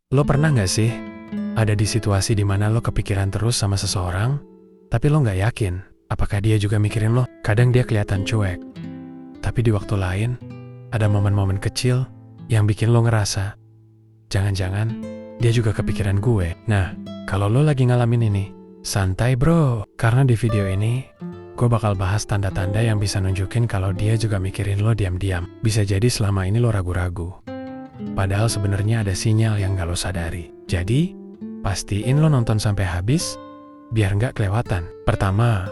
Lo pernah nggak sih ada di situasi dimana lo kepikiran terus sama seseorang, tapi lo nggak yakin apakah dia juga mikirin lo? Kadang dia kelihatan cuek, tapi di waktu lain ada momen-momen kecil yang bikin lo ngerasa, jangan-jangan dia juga kepikiran gue. Nah, kalau lo lagi ngalamin ini, santai bro, karena di video ini gue bakal bahas tanda-tanda yang bisa nunjukin kalau dia juga mikirin lo diam-diam. Bisa jadi selama ini lo ragu-ragu, padahal sebenarnya ada sinyal yang gak lo sadari. Jadi, pastiin lo nonton sampai habis, biar gak kelewatan. Pertama,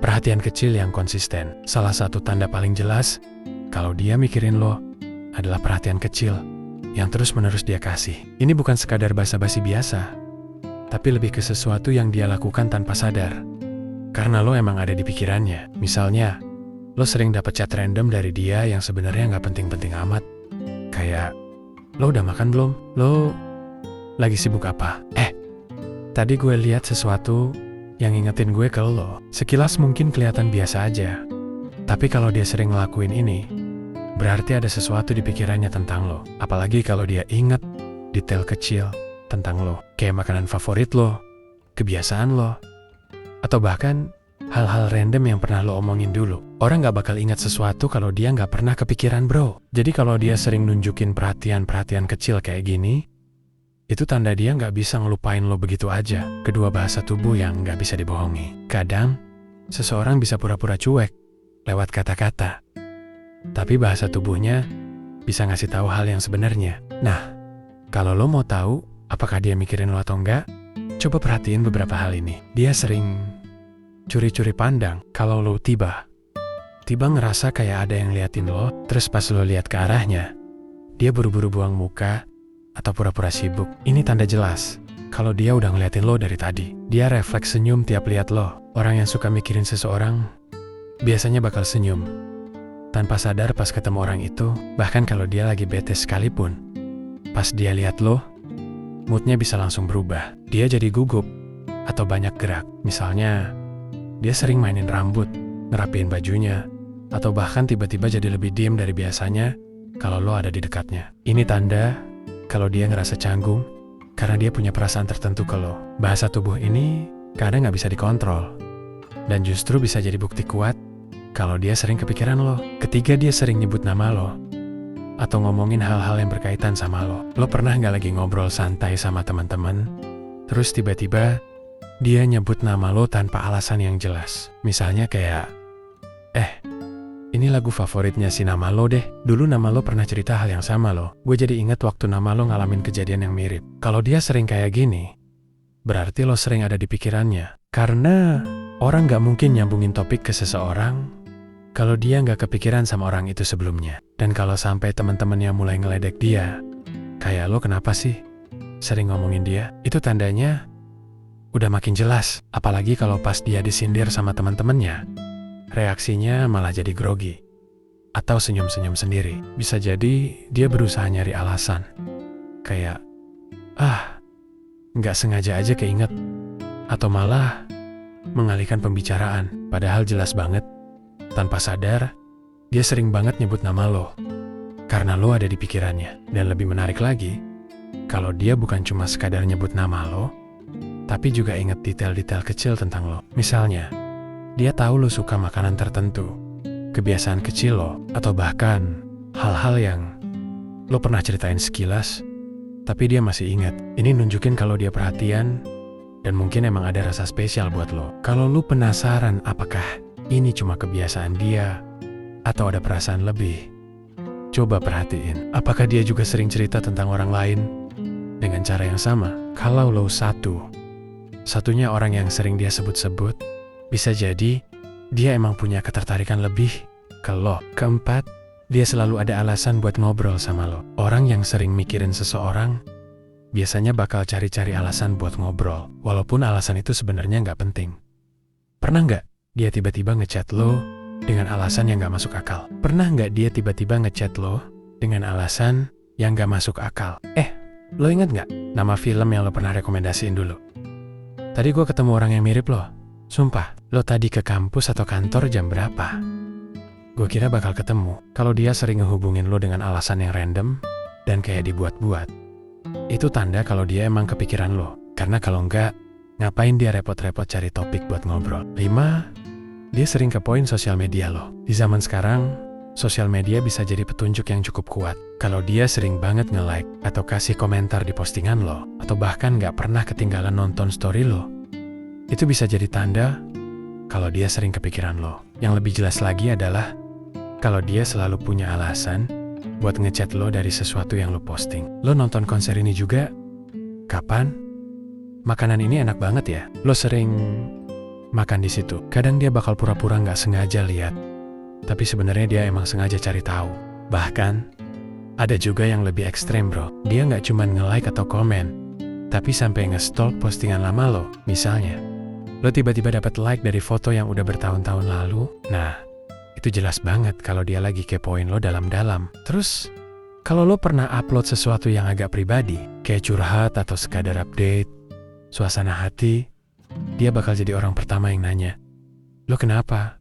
perhatian kecil yang konsisten. Salah satu tanda paling jelas kalau dia mikirin lo adalah perhatian kecil yang terus-menerus dia kasih. Ini bukan sekadar basa-basi biasa, tapi lebih ke sesuatu yang dia lakukan tanpa sadar, karena lo emang ada di pikirannya. Misalnya, lo sering dapet chat random dari dia yang sebenarnya gak penting-penting amat. Kayak, lo udah makan belum? Lo lagi sibuk apa? Tadi gue lihat sesuatu yang ngingetin gue ke lo. Sekilas mungkin kelihatan biasa aja, tapi kalau dia sering ngelakuin ini, berarti ada sesuatu di pikirannya tentang lo. Apalagi kalau dia inget detail kecil tentang lo, kayak makanan favorit lo, kebiasaan lo, atau bahkan hal-hal random yang pernah lo omongin dulu. Orang gak bakal ingat sesuatu kalau dia gak pernah kepikiran bro. Jadi kalau dia sering nunjukin perhatian-perhatian kecil kayak gini, itu tanda dia gak bisa ngelupain lo begitu aja. Kedua, bahasa tubuh yang gak bisa dibohongi. Kadang, seseorang bisa pura-pura cuek lewat kata-kata, tapi bahasa tubuhnya bisa ngasih tahu hal yang sebenarnya. Nah, kalau lo mau tahu apakah dia mikirin lo atau enggak, coba perhatiin beberapa hal ini. Dia sering curi-curi pandang kalau lo tiba ngerasa kayak ada yang liatin lo, terus pas lo lihat ke arahnya, dia buru-buru buang muka atau pura-pura sibuk. Ini tanda jelas kalau dia udah ngeliatin lo dari tadi. Dia refleks senyum tiap lihat lo. Orang yang suka mikirin seseorang biasanya bakal senyum tanpa sadar pas ketemu orang itu, bahkan kalau dia lagi bete sekalipun. Pas dia lihat lo, moodnya bisa langsung berubah. Dia jadi gugup atau banyak gerak. Misalnya, dia sering mainin rambut, ngerapiin bajunya, atau bahkan tiba-tiba jadi lebih diem dari biasanya kalau lo ada di dekatnya. Ini tanda kalau dia ngerasa canggung karena dia punya perasaan tertentu ke lo. Bahasa tubuh ini kadang gak bisa dikontrol, dan justru bisa jadi bukti kuat kalau dia sering kepikiran lo. Ketiga, dia sering nyebut nama lo atau ngomongin hal-hal yang berkaitan sama lo. Lo pernah gak lagi ngobrol santai sama teman-teman, terus tiba-tiba dia nyebut nama lo tanpa alasan yang jelas? Misalnya kayak, ini lagu favoritnya si nama lo deh. Dulu nama lo pernah cerita hal yang sama lo. Gue jadi inget waktu nama lo ngalamin kejadian yang mirip. Kalau dia sering kayak gini, berarti lo sering ada di pikirannya. Karena orang gak mungkin nyambungin topik ke seseorang kalau dia gak kepikiran sama orang itu sebelumnya. Dan kalau sampai teman-temannya mulai ngeledek dia, kayak lo kenapa sih sering ngomongin dia? Itu tandanya udah makin jelas. Apalagi kalau pas dia disindir sama teman-temannya, reaksinya malah jadi grogi atau senyum-senyum sendiri. Bisa jadi dia berusaha nyari alasan, kayak, nggak sengaja aja keinget, atau malah mengalihkan pembicaraan. Padahal jelas banget, tanpa sadar, dia sering banget nyebut nama lo karena lo ada di pikirannya. Dan lebih menarik lagi, kalau dia bukan cuma sekadar nyebut nama lo, tapi juga inget detail-detail kecil tentang lo. Misalnya, dia tahu lo suka makanan tertentu, kebiasaan kecil lo, atau bahkan hal-hal yang lo pernah ceritain sekilas, tapi dia masih ingat. Ini nunjukin kalau dia perhatian dan mungkin emang ada rasa spesial buat lo. Kalau lo penasaran apakah ini cuma kebiasaan dia atau ada perasaan lebih, coba perhatiin. Apakah dia juga sering cerita tentang orang lain dengan cara yang sama? Kalau lo satunya orang yang sering dia sebut-sebut, bisa jadi dia emang punya ketertarikan lebih ke lo. Keempat, dia selalu ada alasan buat ngobrol sama lo. Orang yang sering mikirin seseorang biasanya bakal cari-cari alasan buat ngobrol, walaupun alasan itu sebenarnya nggak penting. Pernah nggak dia tiba-tiba ngechat lo dengan alasan yang nggak masuk akal? Pernah nggak dia tiba-tiba ngechat lo dengan alasan yang nggak masuk akal? Lo inget nggak nama film yang lo pernah rekomendasiin dulu? Tadi gue ketemu orang yang mirip lo. Sumpah, lo tadi ke kampus atau kantor jam berapa? Gue kira bakal ketemu. Kalau dia sering ngehubungin lo dengan alasan yang random dan kayak dibuat-buat, itu tanda kalau dia emang kepikiran lo. Karena kalau enggak, ngapain dia repot-repot cari topik buat ngobrol. 5. Dia sering kepoin sosial media lo. Di zaman sekarang, sosial media bisa jadi petunjuk yang cukup kuat. Kalau dia sering banget nge-like atau kasih komentar di postingan lo, atau bahkan nggak pernah ketinggalan nonton story lo, itu bisa jadi tanda kalau dia sering kepikiran lo. Yang lebih jelas lagi adalah kalau dia selalu punya alasan buat ngechat lo dari sesuatu yang lo posting. Lo nonton konser ini juga? Kapan? Makanan ini enak banget ya. Lo sering makan di situ. Kadang dia bakal pura-pura nggak sengaja lihat, tapi sebenarnya dia emang sengaja cari tahu. Bahkan ada juga yang lebih ekstrem bro. Dia nggak cuma nge-like atau komen, tapi sampai nge-stalk postingan lama lo. Misalnya, lo tiba-tiba dapat like dari foto yang udah bertahun-tahun lalu. Nah, itu jelas banget kalau dia lagi kepoin lo dalam-dalam. Terus, kalau lo pernah upload sesuatu yang agak pribadi, kayak curhat atau sekadar update suasana hati, dia bakal jadi orang pertama yang nanya, lo kenapa?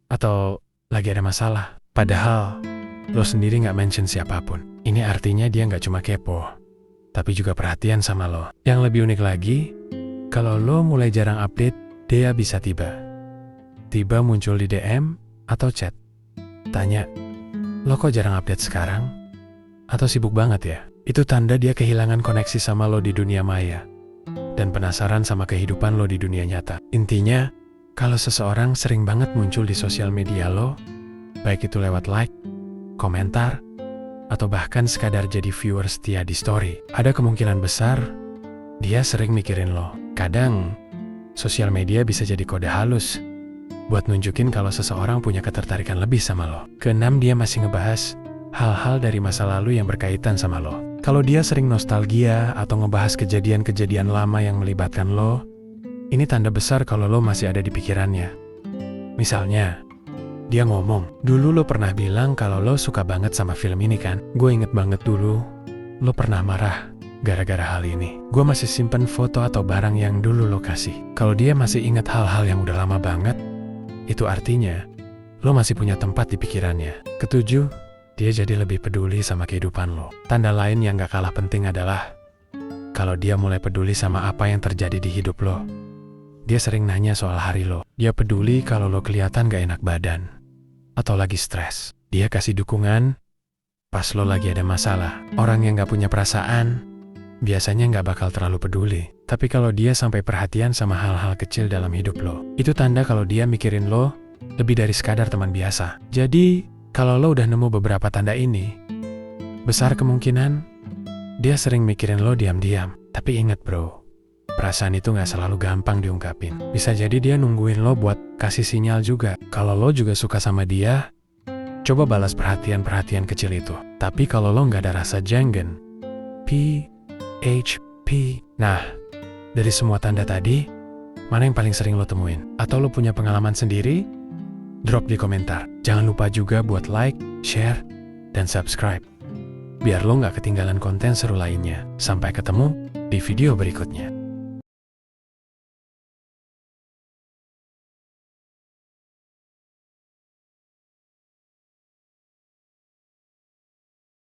Atau lagi ada masalah? Padahal lo sendiri nggak mention siapapun. Ini artinya dia nggak cuma kepo, tapi juga perhatian sama lo. Yang lebih unik lagi, kalau lo mulai jarang update, dia bisa tiba muncul di DM atau chat. Tanya, lo kok jarang update sekarang? Atau sibuk banget ya? Itu tanda dia kehilangan koneksi sama lo di dunia maya dan penasaran sama kehidupan lo di dunia nyata. Intinya, kalau seseorang sering banget muncul di sosial media lo, baik itu lewat like, komentar, atau bahkan sekadar jadi viewer setia di story, ada kemungkinan besar dia sering mikirin lo. Kadang, sosial media bisa jadi kode halus buat nunjukin kalau seseorang punya ketertarikan lebih sama lo. Keenam, dia masih ngebahas hal-hal dari masa lalu yang berkaitan sama lo. Kalau dia sering nostalgia atau ngebahas kejadian-kejadian lama yang melibatkan lo, ini tanda besar kalau lo masih ada di pikirannya. Misalnya, dia ngomong, dulu lo pernah bilang kalau lo suka banget sama film ini kan? Gue inget banget dulu, lo pernah marah gara-gara hal ini. Gue masih simpen foto atau barang yang dulu lo kasih. Kalau dia masih inget hal-hal yang udah lama banget, itu artinya lo masih punya tempat di pikirannya. Ketujuh, dia jadi lebih peduli sama kehidupan lo. Tanda lain yang gak kalah penting adalah kalau dia mulai peduli sama apa yang terjadi di hidup lo. Dia sering nanya soal hari lo. Dia peduli kalau lo kelihatan gak enak badan atau lagi stres. Dia kasih dukungan pas lo lagi ada masalah. Orang yang gak punya perasaan biasanya gak bakal terlalu peduli. Tapi kalau dia sampai perhatian sama hal-hal kecil dalam hidup lo, itu tanda kalau dia mikirin lo lebih dari sekadar teman biasa. Jadi, kalau lo udah nemu beberapa tanda ini, besar kemungkinan dia sering mikirin lo diam-diam. Tapi ingat bro, perasaan itu gak selalu gampang diungkapin. Bisa jadi dia nungguin lo buat kasih sinyal juga. Kalau lo juga suka sama dia, coba balas perhatian-perhatian kecil itu. Tapi kalau lo gak ada rasa jenggen, PHP. Nah, dari semua tanda tadi, mana yang paling sering lo temuin? Atau lo punya pengalaman sendiri? Drop di komentar. Jangan lupa juga buat like, share, dan subscribe, biar lo gak ketinggalan konten seru lainnya. Sampai ketemu di video berikutnya.